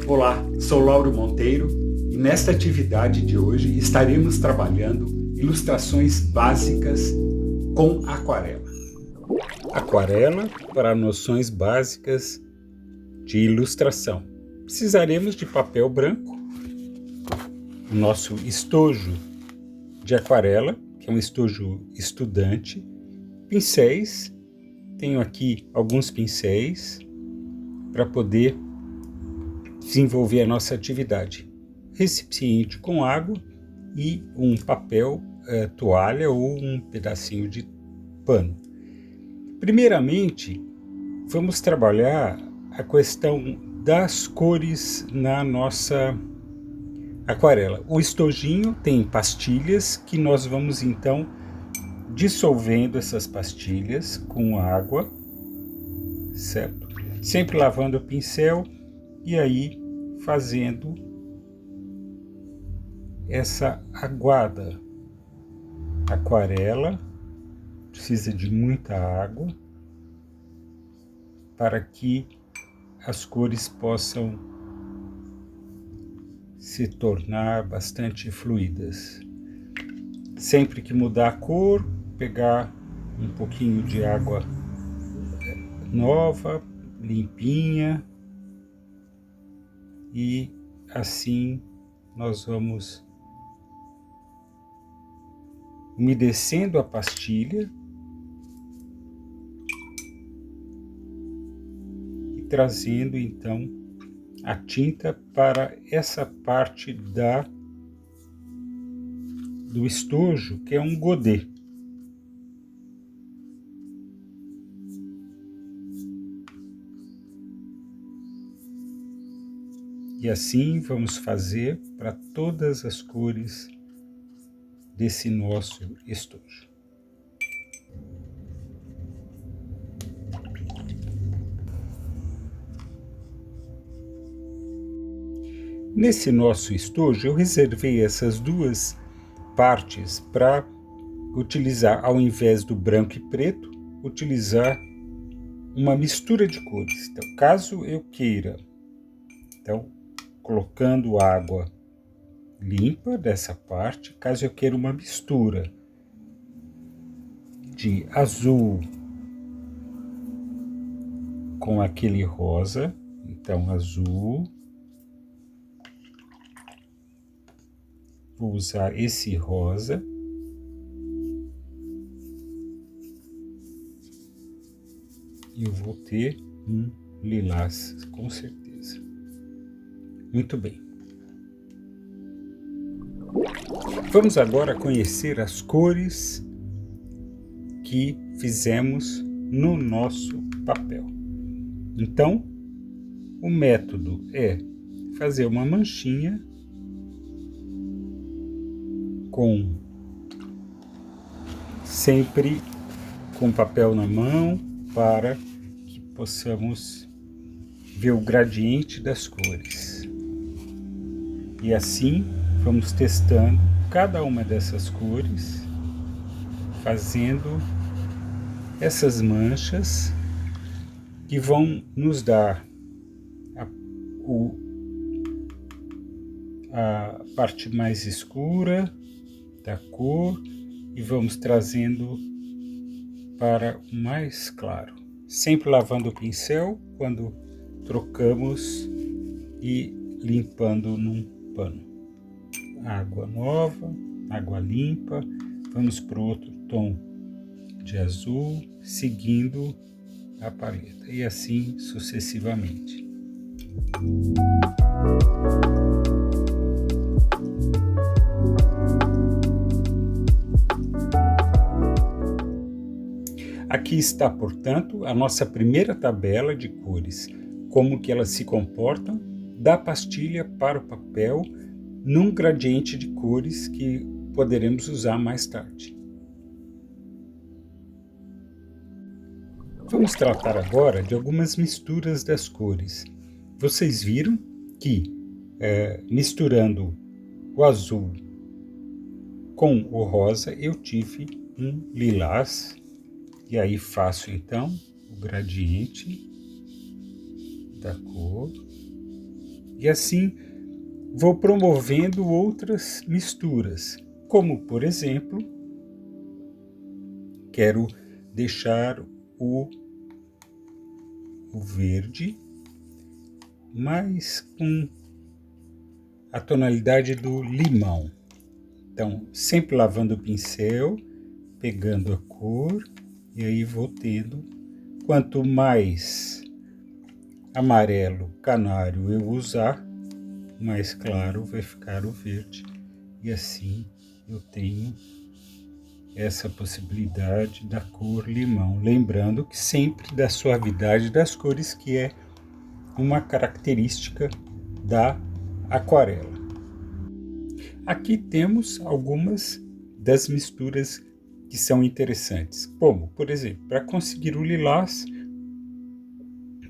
Olá, sou Lauro Monteiro e nesta atividade de hoje estaremos trabalhando ilustrações básicas com aquarela. Aquarela para noções básicas de ilustração. Precisaremos de papel branco, o nosso estojo de aquarela, que é um estojo estudante, pincéis, tenho aqui alguns pincéis para poder desenvolver a nossa atividade. Recipiente com água e um papel, toalha ou um pedacinho de pano. Primeiramente, vamos trabalhar a questão das cores na nossa aquarela. O estojinho tem pastilhas que nós vamos então dissolvendo essas pastilhas com água, certo? Sempre lavando o pincel e aí fazendo essa aguada. Aquarela precisa de muita água para que as cores possam se tornar bastante fluidas. Sempre que mudar a cor, pegar um pouquinho de água nova, limpinha, e assim nós vamos umedecendo a pastilha e trazendo então a tinta para essa parte do estojo, que é um godê. E assim vamos fazer para todas as cores desse nosso estojo. Nesse nosso estojo eu reservei essas duas partes para utilizar, ao invés do branco e preto, utilizar uma mistura de cores. Então, caso eu queira, colocando água limpa dessa parte, caso eu queira uma mistura de azul com aquele rosa, então azul, vou usar esse rosa, e eu vou ter um lilás, com certeza. Muito bem. Vamos agora conhecer as cores que fizemos no nosso papel. Então, o método é fazer uma manchinha sempre com papel na mão, para que possamos ver o gradiente das cores. E assim vamos testando cada uma dessas cores, fazendo essas manchas que vão nos dar a parte mais escura da cor e vamos trazendo para o mais claro. Sempre lavando o pincel quando trocamos e limpando num pano. Água nova, água limpa, vamos para o outro tom de azul, seguindo a paleta, e assim sucessivamente. Aqui está, portanto, a nossa primeira tabela de cores, como que elas se comportam da pastilha para o papel, num gradiente de cores que poderemos usar mais tarde. Vamos tratar agora de algumas misturas das cores. Vocês viram que, misturando o azul com o rosa, eu tive um lilás. E aí faço então o gradiente da cor. E assim vou promovendo outras misturas, como por exemplo, quero deixar o verde mais com a tonalidade do limão. Então, sempre lavando o pincel, pegando a cor, e aí vou tendo, quanto mais amarelo canário eu usar, mais claro vai ficar o verde. E assim eu tenho essa possibilidade da cor limão. Lembrando que sempre da suavidade das cores, que é uma característica da aquarela. Aqui temos algumas das misturas que são interessantes, como, por exemplo, para conseguir o lilás,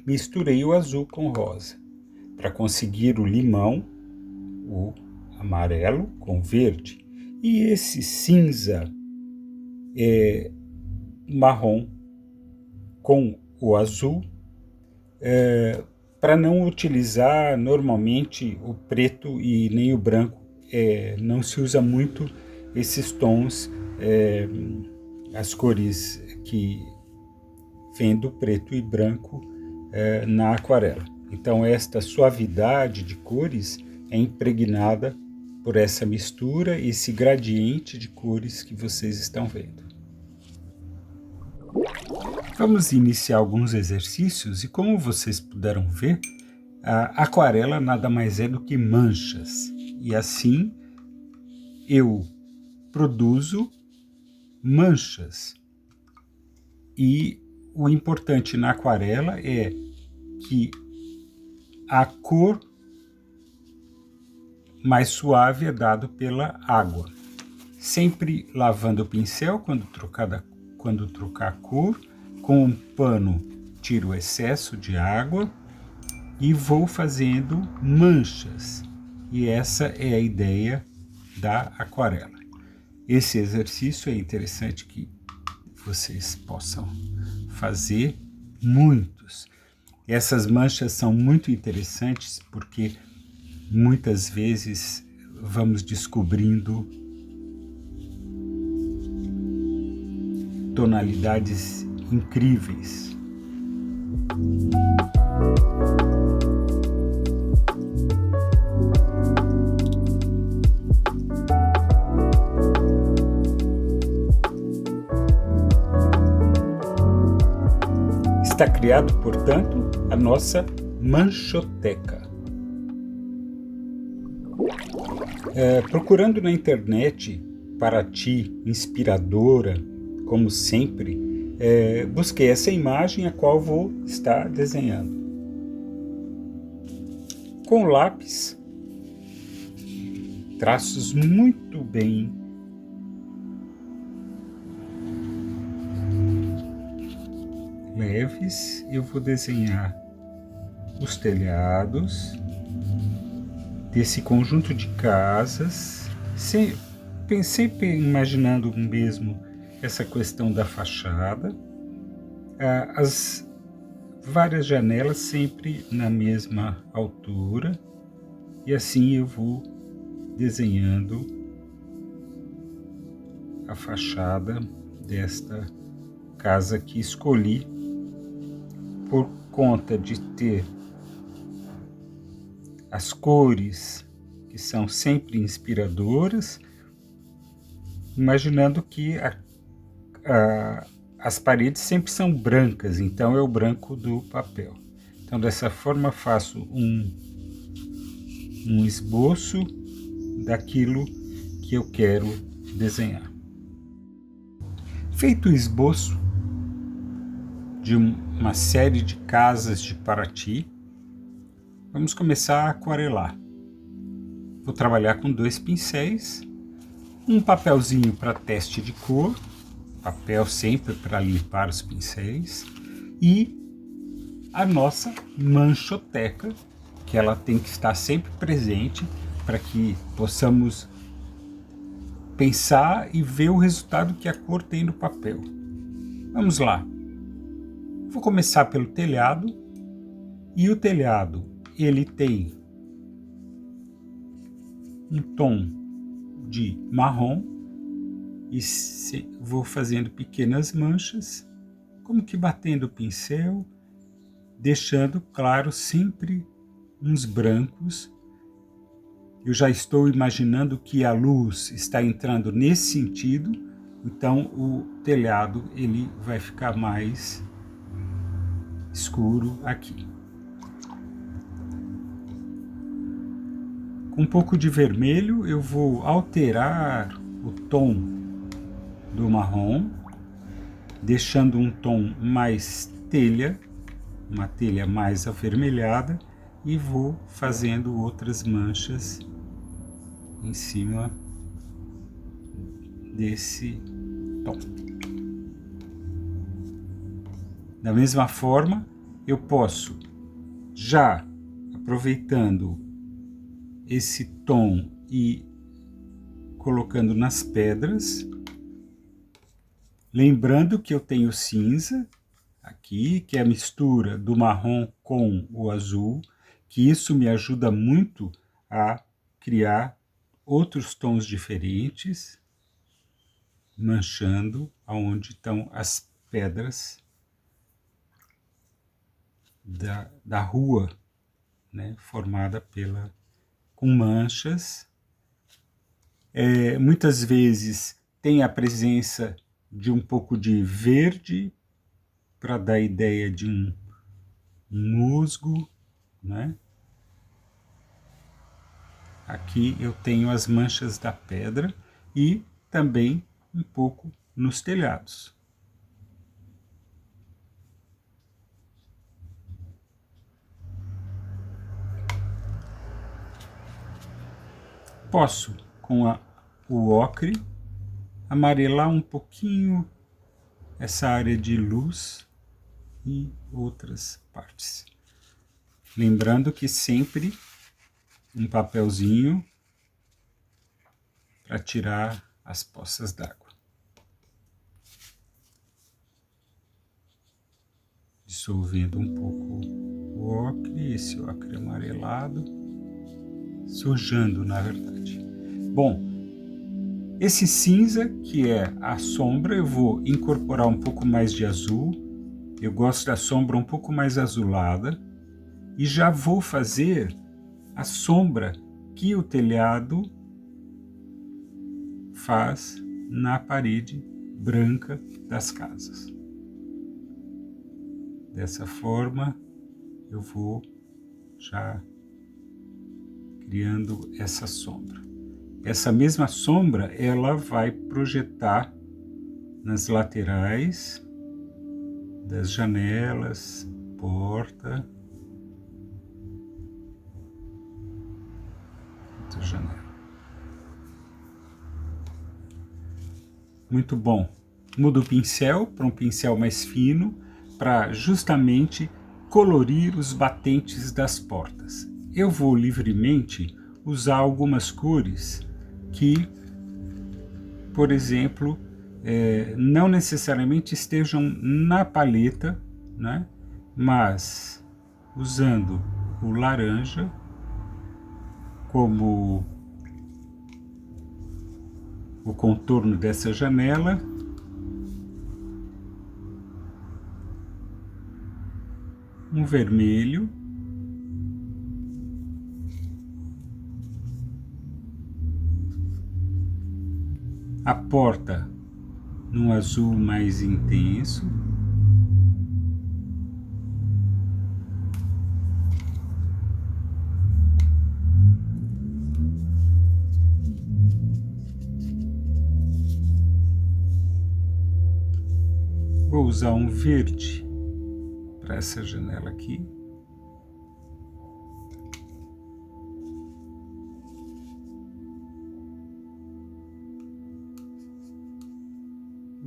misturei o azul com o rosa. Para conseguir o limão, o amarelo com verde. E esse cinza marrom com o azul, para não utilizar normalmente o preto e nem o branco. Não se usa muito esses tons, as cores que vêm do preto e branco na aquarela. Então esta suavidade de cores é impregnada por essa mistura, esse gradiente de cores que vocês estão vendo. Vamos iniciar alguns exercícios, e como vocês puderam ver, a aquarela nada mais é do que manchas. E assim eu produzo manchas. E o importante na aquarela é que a cor mais suave é dado pela água. Sempre lavando o pincel quando trocar a cor, com um pano tiro o excesso de água e vou fazendo manchas. E essa é a ideia da aquarela. Esse exercício é interessante que vocês possam fazer muitos. Essas manchas são muito interessantes porque muitas vezes vamos descobrindo tonalidades incríveis. Está criado, portanto, a nossa manchoteca. Procurando na internet Paraty inspiradora, como sempre, busquei essa imagem a qual vou estar desenhando. Com lápis, traços muito bem leves, eu vou desenhar os telhados desse conjunto de casas, sempre imaginando mesmo essa questão da fachada, as várias janelas sempre na mesma altura, e assim eu vou desenhando a fachada desta casa que escolhi por conta de ter as cores que são sempre inspiradoras, imaginando que as paredes sempre são brancas, então é o branco do papel. Então dessa forma faço um esboço daquilo que eu quero desenhar. Feito o esboço de uma série de casas de Paraty, vamos começar a aquarelar. Vou trabalhar com 2 pincéis, um papelzinho para teste de cor, papel sempre para limpar os pincéis, e a nossa manchoteca, que ela tem que estar sempre presente para que possamos pensar e ver o resultado que a cor tem no papel. Vamos lá. Vou começar pelo telhado, e o telhado ele tem um tom de marrom e vou fazendo pequenas manchas, como que batendo o pincel, deixando claro sempre uns brancos. Eu já estou imaginando que a luz está entrando nesse sentido, então o telhado ele vai ficar mais escuro aqui. Com um pouco de vermelho eu vou alterar o tom do marrom, deixando um tom mais telha, uma telha mais avermelhada, e vou fazendo outras manchas em cima desse tom. Da mesma forma, eu posso, já aproveitando esse tom e colocando nas pedras, lembrando que eu tenho cinza aqui, que é a mistura do marrom com o azul, que isso me ajuda muito a criar outros tons diferentes, manchando aonde estão as pedras da rua, né, formada com manchas. Muitas vezes tem a presença de um pouco de verde, para dar a ideia de um musgo, né? Aqui eu tenho as manchas da pedra e também um pouco nos telhados. Posso, com o ocre, amarelar um pouquinho essa área de luz e outras partes. Lembrando que sempre um papelzinho para tirar as poças d'água. Dissolvendo um pouco o ocre, esse ocre amarelado, sujando na verdade. Bom, esse cinza, que é a sombra, eu vou incorporar um pouco mais de azul. Eu gosto da sombra um pouco mais azulada. E já vou fazer a sombra que o telhado faz na parede branca das casas. Dessa forma, eu vou já criando essa sombra. Essa mesma sombra, ela vai projetar nas laterais das janelas, porta, outra janela. Muito bom. Mudo o pincel para um pincel mais fino, para justamente colorir os batentes das portas. Eu vou livremente usar algumas cores que, por exemplo, não necessariamente estejam na paleta, né? Mas usando o laranja como o contorno dessa janela, um vermelho, a porta num azul mais intenso, vou usar um verde para essa janela aqui.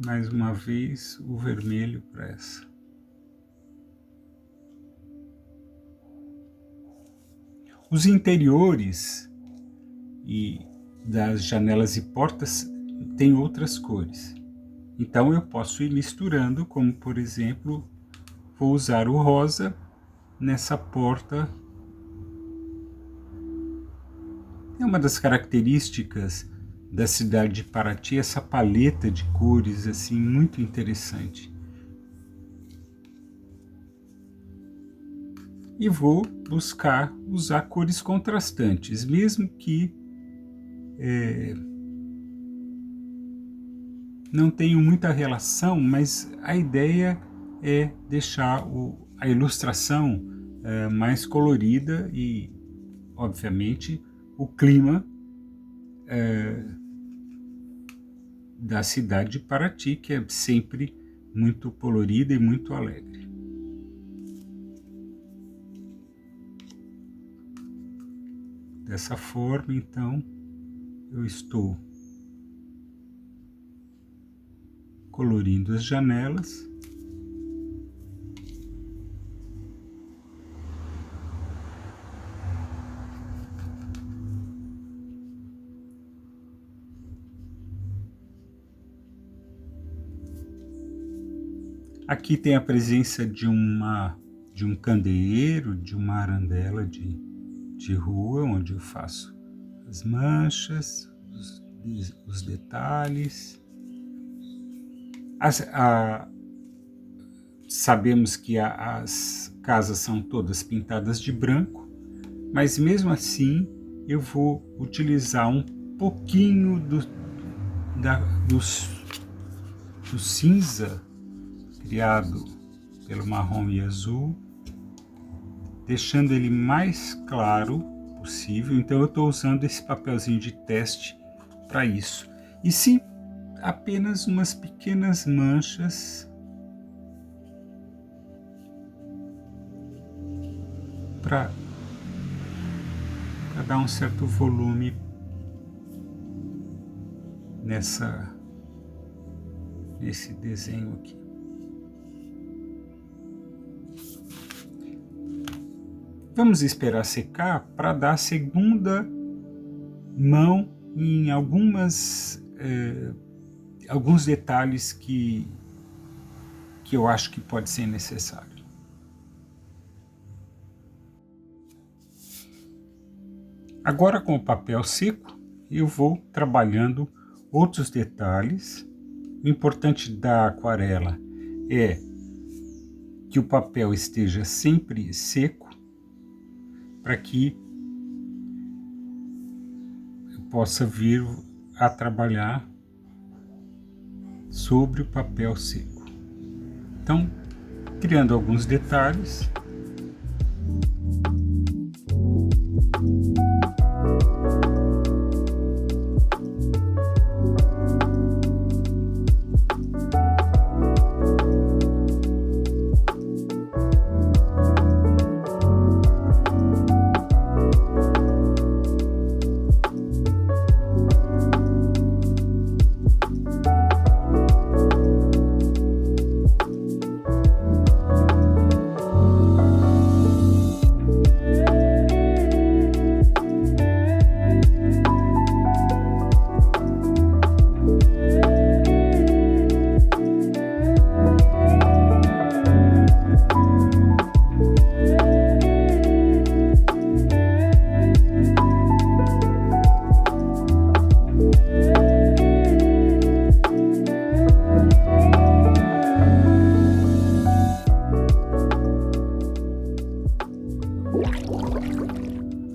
Mais uma vez o vermelho para essa. Os interiores e das janelas e portas têm outras cores. Então eu posso ir misturando, como por exemplo, vou usar o rosa nessa porta. É uma das características da cidade de Paraty, essa paleta de cores assim muito interessante. E vou buscar usar cores contrastantes, mesmo que não tenham muita relação, mas a ideia é deixar a ilustração mais colorida e, obviamente, o clima da cidade de Paraty, que é sempre muito colorida e muito alegre. Dessa forma, então, eu estou colorindo as janelas. Aqui tem a presença de um candeeiro, de uma arandela de rua, onde eu faço as manchas, os detalhes. Sabemos que as casas são todas pintadas de branco, mas mesmo assim eu vou utilizar um pouquinho do cinza criado pelo marrom e azul, deixando ele mais claro possível. Então eu estou usando esse papelzinho de teste para isso. E sim, apenas umas pequenas manchas para dar um certo volume nesse desenho aqui. Vamos esperar secar para dar a segunda mão em alguns detalhes que eu acho que pode ser necessário. Agora, com o papel seco, eu vou trabalhando outros detalhes. O importante da aquarela é que o papel esteja sempre seco, para que eu possa vir a trabalhar sobre o papel seco. Então, criando alguns detalhes.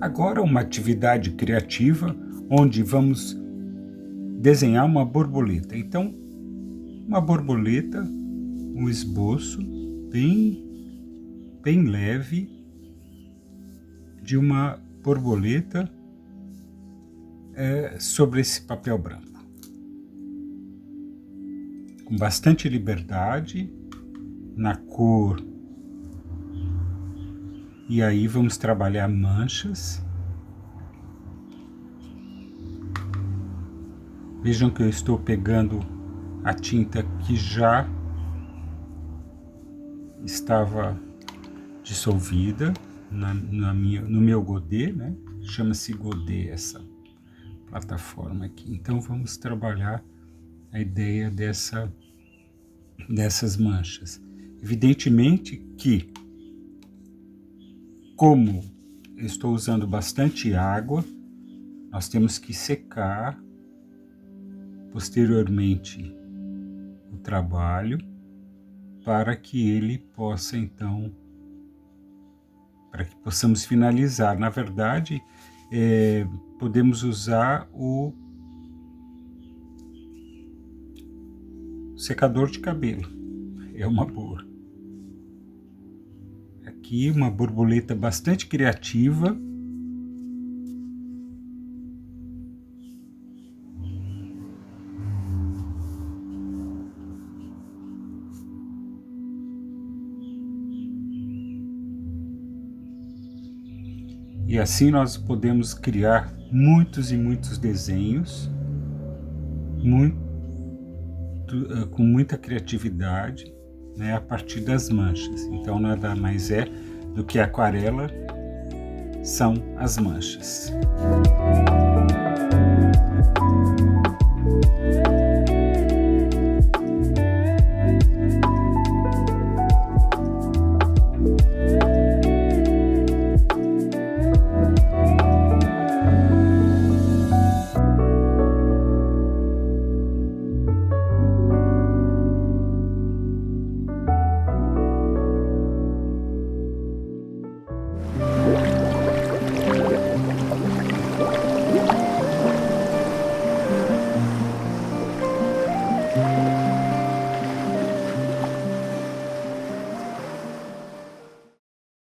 Agora uma atividade criativa onde vamos desenhar uma borboleta. Então, uma borboleta, um esboço bem leve de uma borboleta sobre esse papel branco. Com bastante liberdade na cor. E aí vamos trabalhar manchas. Vejam que eu estou pegando a tinta que já estava dissolvida no meu Godê, né? Chama-se Godê essa plataforma aqui. Então vamos trabalhar a ideia dessas manchas. Evidentemente que, como eu estou usando bastante água, nós temos que secar posteriormente o trabalho para que ele possa, então, para que possamos finalizar. Na verdade, podemos usar o secador de cabelo, é uma boa. Aqui uma borboleta bastante criativa. E assim nós podemos criar muitos e muitos desenhos, com muita criatividade, né, a partir das manchas. Então nada mais é do que aquarela, são as manchas.